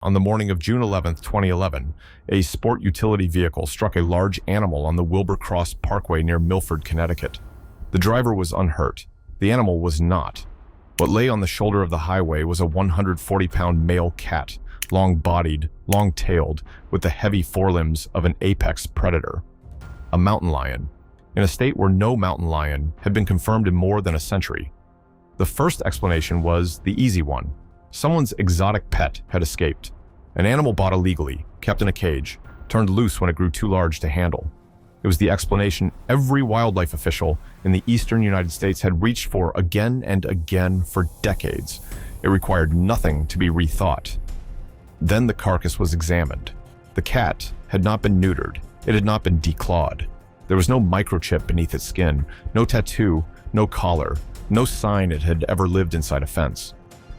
On the morning of June 11, 2011, a sport utility vehicle struck a large animal on the Wilbur Cross Parkway near Milford, Connecticut. The driver was unhurt. The animal was not. What lay on the shoulder of the highway was a 140-pound male cat, long-bodied, long-tailed, with the heavy forelimbs of an apex predator. A mountain lion, in a state where no mountain lion had been confirmed in more than a century. The first explanation was the easy one. Someone's exotic pet had escaped. An animal bought illegally, kept in a cage, turned loose when it grew too large to handle. It was the explanation every wildlife official in the eastern United States had reached for again and again for decades. It required nothing to be rethought. Then the carcass was examined. The cat had not been neutered. It had not been declawed. There was no microchip beneath its skin, no tattoo, no collar, no sign it had ever lived inside a fence.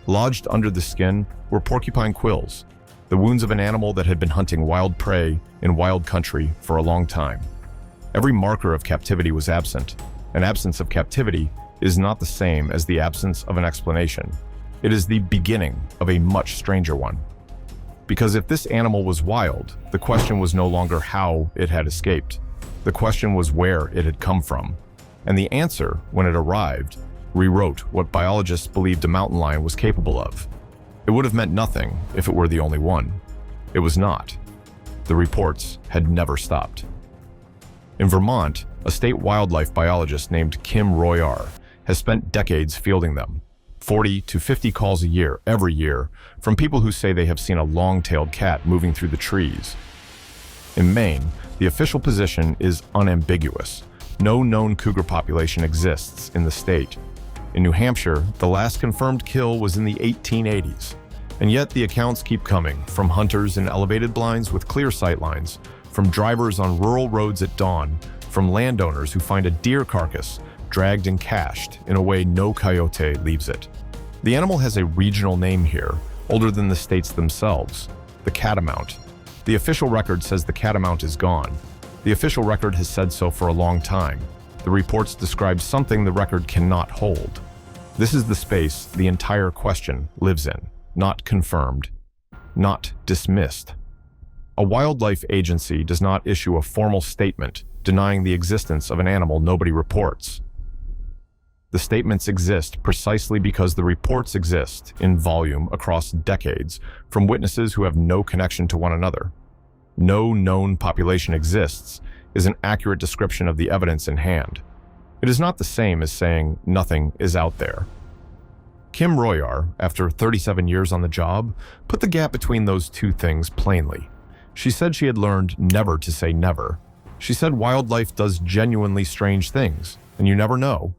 Lodged under the skin were porcupine quills, the wounds of an animal that had been hunting wild prey in wild country for a long time. Every marker of captivity was absent. An absence of captivity is not the same as the absence of an explanation. It is the beginning of a much stranger one. Because if this animal was wild, the question was no longer how it had escaped. The question was where it had come from. And the answer, when it arrived, rewrote what biologists believed a mountain lion was capable of. It would have meant nothing if it were the only one. It was not. The reports had never stopped. In Vermont, a state wildlife biologist named Kim Royar has spent decades fielding them. 40 to 50 calls a year, every year, from people who say they have seen a long-tailed cat moving through the trees. In Maine, the official position is unambiguous. No known cougar population exists in the state. In New Hampshire, the last confirmed kill was in the 1880s. And yet the accounts keep coming, from hunters in elevated blinds with clear sight lines, from drivers on rural roads at dawn, from landowners who find a deer carcass dragged and cached in a way no coyote leaves it. The animal has a regional name here, older than the states themselves, the catamount. The official record says the catamount is gone. The official record has said so for a long time. The reports describe something the record cannot hold. This is the space the entire question lives in, not confirmed, not dismissed. A wildlife agency does not issue a formal statement denying the existence of an animal nobody reports. The statements exist precisely because the reports exist in volume across decades from witnesses who have no connection to one another. No known population exists is an accurate description of the evidence in hand. It is not the same as saying nothing is out there. Kim Royar, after 37 years on the job, put the gap between those two things plainly. She said she had learned never to say never. She said wildlife does genuinely strange things, and you never know.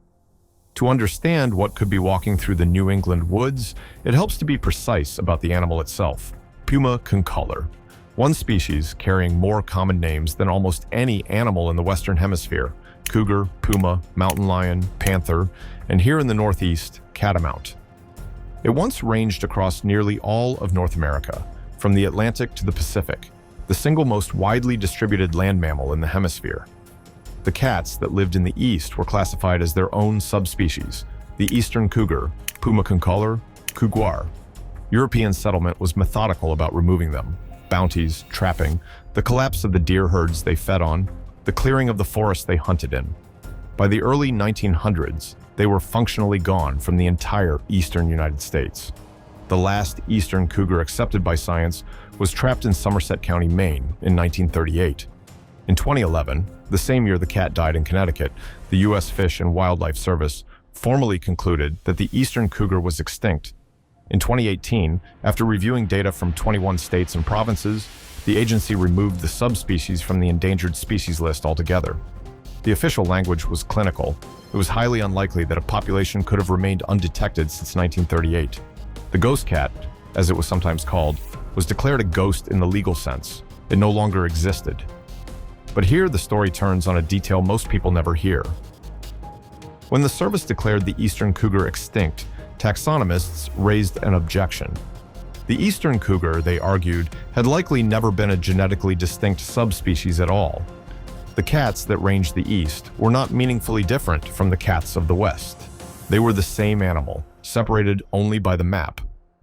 To understand what could be walking through the New England woods, it helps to be precise about the animal itself. Puma concolor. One species carrying more common names than almost any animal in the Western Hemisphere: cougar, puma, mountain lion, panther, and here in the Northeast, catamount. It once ranged across nearly all of North America, from the Atlantic to the Pacific, the single most widely distributed land mammal in the hemisphere. The cats that lived in the East were classified as their own subspecies: the eastern cougar, Puma concolor, cougar. European settlement was methodical about removing them. Bounties, trapping, the collapse of the deer herds they fed on, the clearing of the forest they hunted in. By the early 1900s, they were functionally gone from the entire eastern United States. The last eastern cougar accepted by science was trapped in Somerset County, Maine, in 1938. In 2011, the same year the cat died in Connecticut, the U.S. Fish and Wildlife Service formally concluded that the eastern cougar was extinct. In 2018, after reviewing data from 21 states and provinces, the agency removed the subspecies from the Endangered Species List altogether. The official language was clinical. It was highly unlikely that a population could have remained undetected since 1938. The ghost cat, as it was sometimes called, was declared a ghost in the legal sense. It no longer existed. But here the story turns on a detail most people never hear. When the service declared the eastern cougar extinct, taxonomists raised an objection. The eastern cougar, they argued, had likely never been a genetically distinct subspecies at all. The cats that ranged the east were not meaningfully different from the cats of the west. They were the same animal, separated only by the map.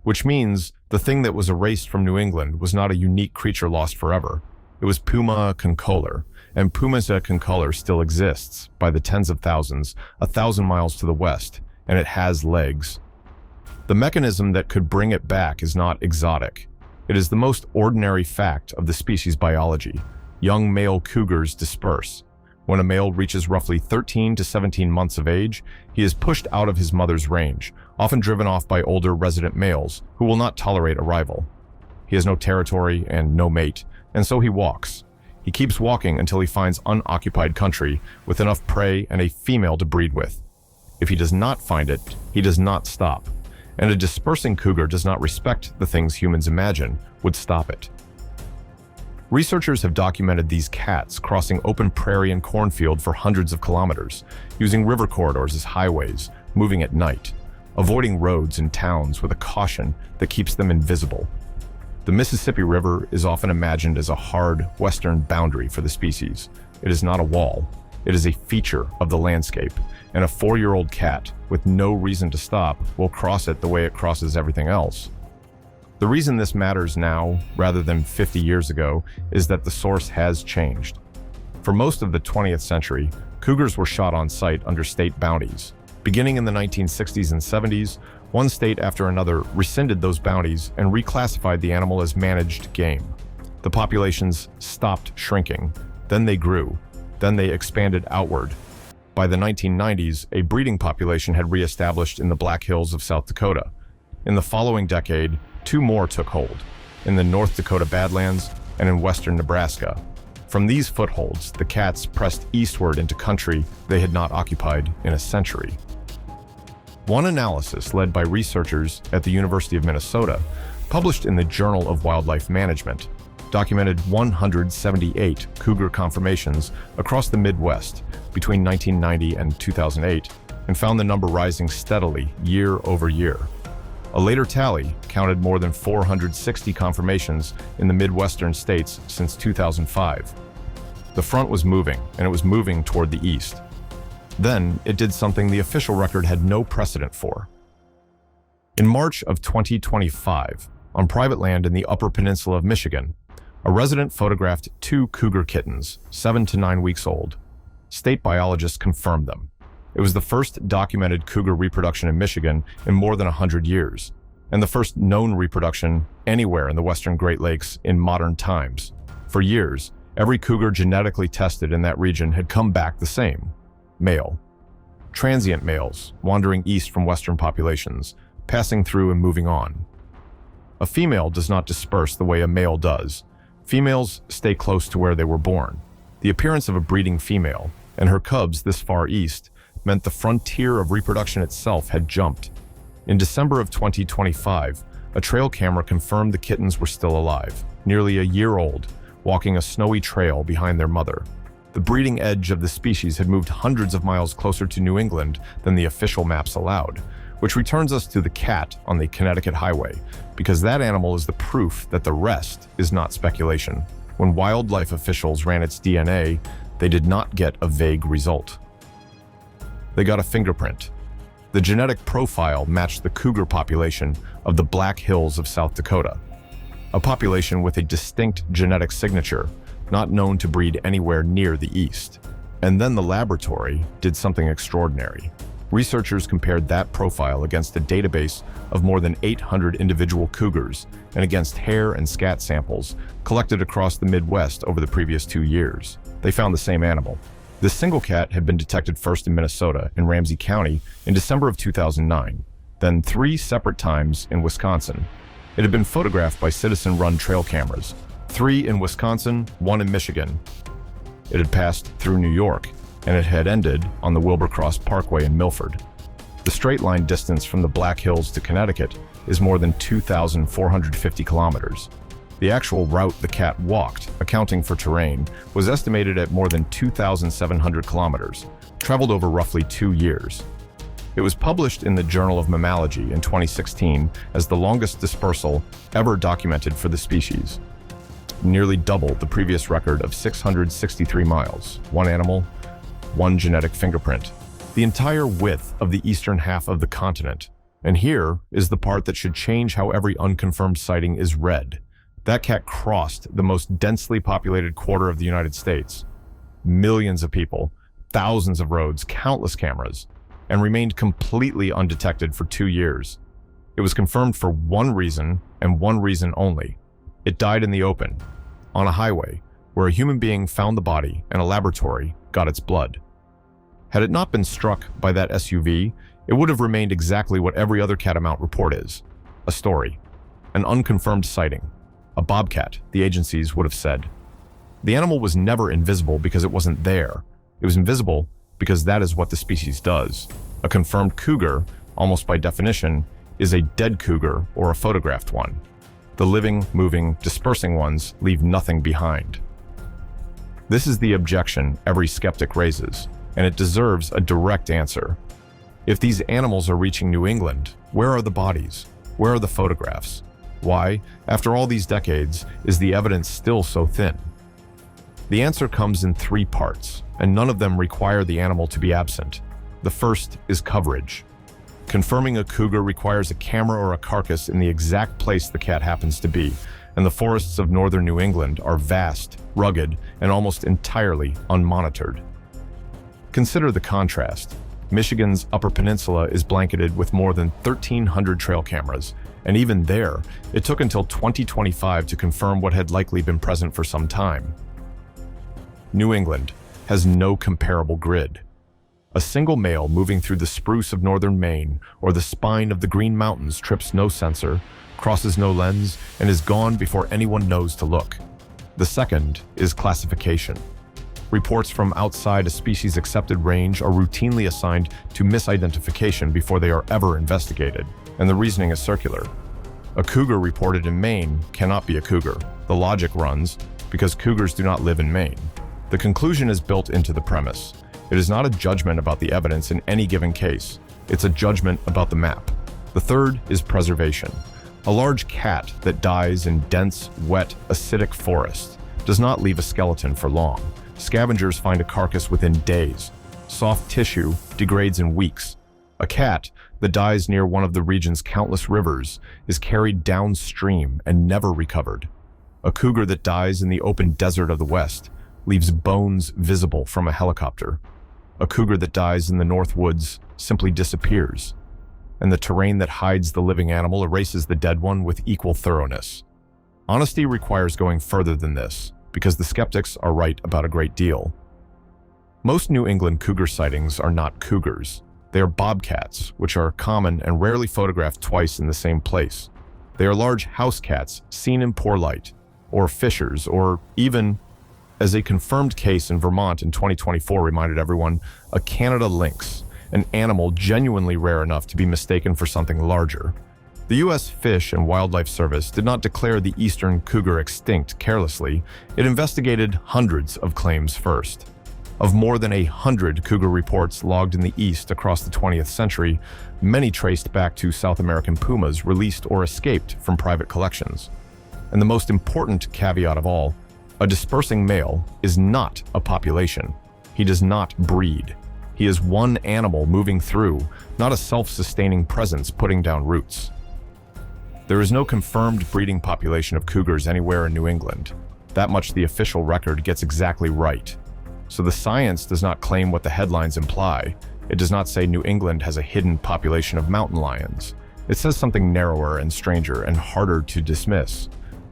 which means the thing that was erased from New England was not a unique creature lost forever. It was Puma concolor, and Puma concolor still exists by the tens of thousands, 1,000 miles to the west, and it has legs. The mechanism that could bring it back is not exotic. It is the most ordinary fact of the species biology. Young male cougars disperse. When a male reaches roughly 13 to 17 months of age, he is pushed out of his mother's range, often driven off by older resident males who will not tolerate a rival. He has no territory and no mate, and so he walks. He keeps walking until he finds unoccupied country with enough prey and a female to breed with. If he does not find it, he does not stop. And a dispersing cougar does not respect the things humans imagine would stop it. Researchers have documented these cats crossing open prairie and cornfield for hundreds of kilometers, using river corridors as highways, moving at night, avoiding roads and towns with a caution that keeps them invisible. The Mississippi River is often imagined as a hard western boundary for the species. It is not a wall. It is a feature of the landscape, and a 4-year-old cat, with no reason to stop, will cross it the way it crosses everything else. The reason this matters now, rather than 50 years ago, is that the source has changed. For most of the 20th century, cougars were shot on sight under state bounties. Beginning in the 1960s and 70s, one state after another rescinded those bounties and reclassified the animal as managed game. The populations stopped shrinking, then they grew, then they expanded outward. By the 1990s, a breeding population had reestablished in the Black Hills of South Dakota. In the following decade, 2 more took hold, in the North Dakota Badlands and in western Nebraska. From these footholds, the cats pressed eastward into country they had not occupied in a century. One analysis led by researchers at the University of Minnesota, published in the Journal of Wildlife Management, documented 178 cougar conformations across the Midwest between 1990 and 2008 and found the number rising steadily year over year. A later tally counted more than 460 conformations in the Midwestern states since 2005. The front was moving, and it was moving toward the east. Then it did something the official record had no precedent for. In March of 2025, on private land in the Upper Peninsula of Michigan, a resident photographed 2 cougar kittens, 7 to 9 weeks old. State biologists confirmed them. It was the first documented cougar reproduction in Michigan in more than 100 years, and the first known reproduction anywhere in the western Great Lakes in modern times. For years, every cougar genetically tested in that region had come back the same: male. Transient males, wandering east from western populations, passing through and moving on. A female does not disperse the way a male does. Females stay close to where they were born. The appearance of a breeding female, and her cubs this far east, meant the frontier of reproduction itself had jumped. In December of 2025, a trail camera confirmed the kittens were still alive, nearly a year old, walking a snowy trail behind their mother. The breeding edge of the species had moved hundreds of miles closer to New England than the official maps allowed, which returns us to the cat on the Connecticut highway, because that animal is the proof that the rest is not speculation. When wildlife officials ran its DNA, they did not get a vague result. They got a fingerprint. The genetic profile matched the cougar population of the Black Hills of South Dakota, a population with a distinct genetic signature, not known to breed anywhere near the east. And then the laboratory did something extraordinary. Researchers compared that profile against a database of more than 800 individual cougars and against hair and scat samples collected across the Midwest over the previous 2 years. They found the same animal. This single cat had been detected first in Minnesota in Ramsey County in December of 2009, then 3 separate times in Wisconsin. It had been photographed by citizen-run trail cameras, 3 in Wisconsin, 1 in Michigan. It had passed through New York, and it had ended on the Wilbur Cross Parkway in Milford. The straight-line distance from the Black Hills to Connecticut is more than 2,450 kilometers. The actual route the cat walked, accounting for terrain, was estimated at more than 2,700 kilometers, traveled over roughly 2 years. It was published in the Journal of Mammalogy in 2016 as the longest dispersal ever documented for the species, nearly double the previous record of 663 miles, 1 animal, 1 genetic fingerprint. The entire width of the eastern half of the continent, And here is the part that should change how every unconfirmed sighting is read. That cat crossed the most densely populated quarter of the United States. Millions of people, thousands of roads, countless cameras, and remained completely undetected for 2 years. It was confirmed for one reason and one reason only. It died in the open, on a highway, where a human being found the body and a laboratory got its blood. Had it not been struck by that SUV, it would have remained exactly what every other catamount report is: a story, an unconfirmed sighting, a bobcat, the agencies would have said. The animal was never invisible because it wasn't there. It was invisible because that is what the species does. A confirmed cougar, almost by definition, is a dead cougar or a photographed one. The living, moving, dispersing ones leave nothing behind. This is the objection every skeptic raises, and it deserves a direct answer. If these animals are reaching New England, where are the bodies? Where are the photographs? Why, after all these decades, is the evidence still so thin? The answer comes in 3 parts, and none of them require the animal to be absent. The first is coverage. Confirming a cougar requires a camera or a carcass in the exact place the cat happens to be, and the forests of northern New England are vast, rugged, and almost entirely unmonitored. Consider the contrast. Michigan's Upper Peninsula is blanketed with more than 1,300 trail cameras, and even there, it took until 2025 to confirm what had likely been present for some time. New England has no comparable grid. A single male moving through the spruce of northern Maine or the spine of the Green Mountains trips no sensor, crosses no lens, and is gone before anyone knows to look. The second is classification. Reports from outside a species' accepted range are routinely assigned to misidentification before they are ever investigated, and the reasoning is circular. A cougar reported in Maine cannot be a cougar. The logic runs, because cougars do not live in Maine. The conclusion is built into the premise. It is not a judgment about the evidence in any given case. It's a judgment about the map. The third is preservation. A large cat that dies in dense, wet, acidic forest does not leave a skeleton for long. Scavengers find a carcass within days. Soft tissue degrades in weeks. A cat that dies near one of the region's countless rivers is carried downstream and never recovered. A cougar that dies in the open desert of the West leaves bones visible from a helicopter. A cougar that dies in the North Woods simply disappears, and the terrain that hides the living animal erases the dead one with equal thoroughness. Honesty requires going further than this, because the skeptics are right about a great deal. Most New England cougar sightings are not cougars. They are bobcats, which are common and rarely photographed twice in the same place. They are large house cats seen in poor light, or fishers, or even, as a confirmed case in Vermont in 2024 reminded everyone, a Canada lynx, an animal genuinely rare enough to be mistaken for something larger. The U.S. Fish and Wildlife Service did not declare the eastern cougar extinct carelessly. It investigated hundreds of claims first. Of more than 100 cougar reports logged in the East across the 20th century, many traced back to South American pumas released or escaped from private collections. And the most important caveat of all, a dispersing male is not a population. He does not breed. He is one animal moving through, not a self-sustaining presence putting down roots. There is no confirmed breeding population of cougars anywhere in New England. That much the official record gets exactly right. So the science does not claim what the headlines imply. It does not say New England has a hidden population of mountain lions. It says something narrower and stranger and harder to dismiss.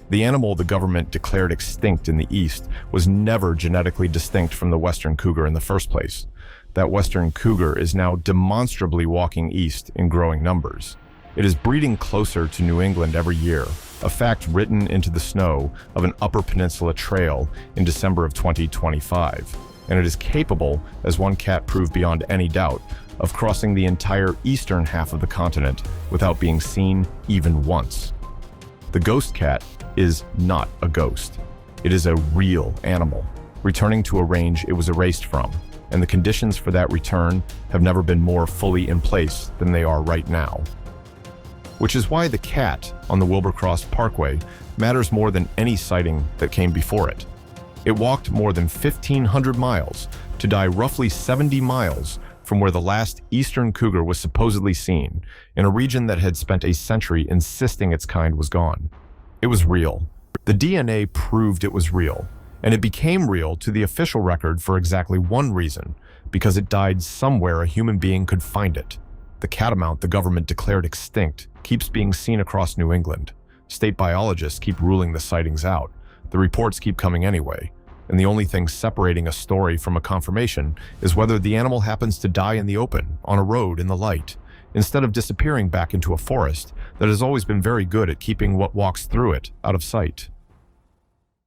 The animal the government declared extinct in the East was never genetically distinct from the western cougar in the first place. That western cougar is now demonstrably walking east in growing numbers. It is breeding closer to New England every year, a fact written into the snow of an Upper Peninsula trail in December of 2025. And it is capable, as one cat proved beyond any doubt, of crossing the entire eastern half of the continent without being seen even once. The ghost cat is not a ghost. It is a real animal, returning to a range it was erased from, and the conditions for that return have never been more fully in place than they are right now. Which is why the cat on the Wilbur Cross Parkway matters more than any sighting that came before it. It walked more than 1,500 miles to die roughly 70 miles from where the last eastern cougar was supposedly seen, in a region that had spent a century insisting its kind was gone. It was real. The DNA proved it was real, and it became real to the official record for exactly one reason, because it died somewhere a human being could find it. The catamount the government declared extinct keeps being seen across New England. State biologists keep ruling the sightings out. The reports keep coming anyway, and the only thing separating a story from a confirmation is whether the animal happens to die in the open, on a road in the light, instead of disappearing back into a forest that has always been very good at keeping what walks through it out of sight.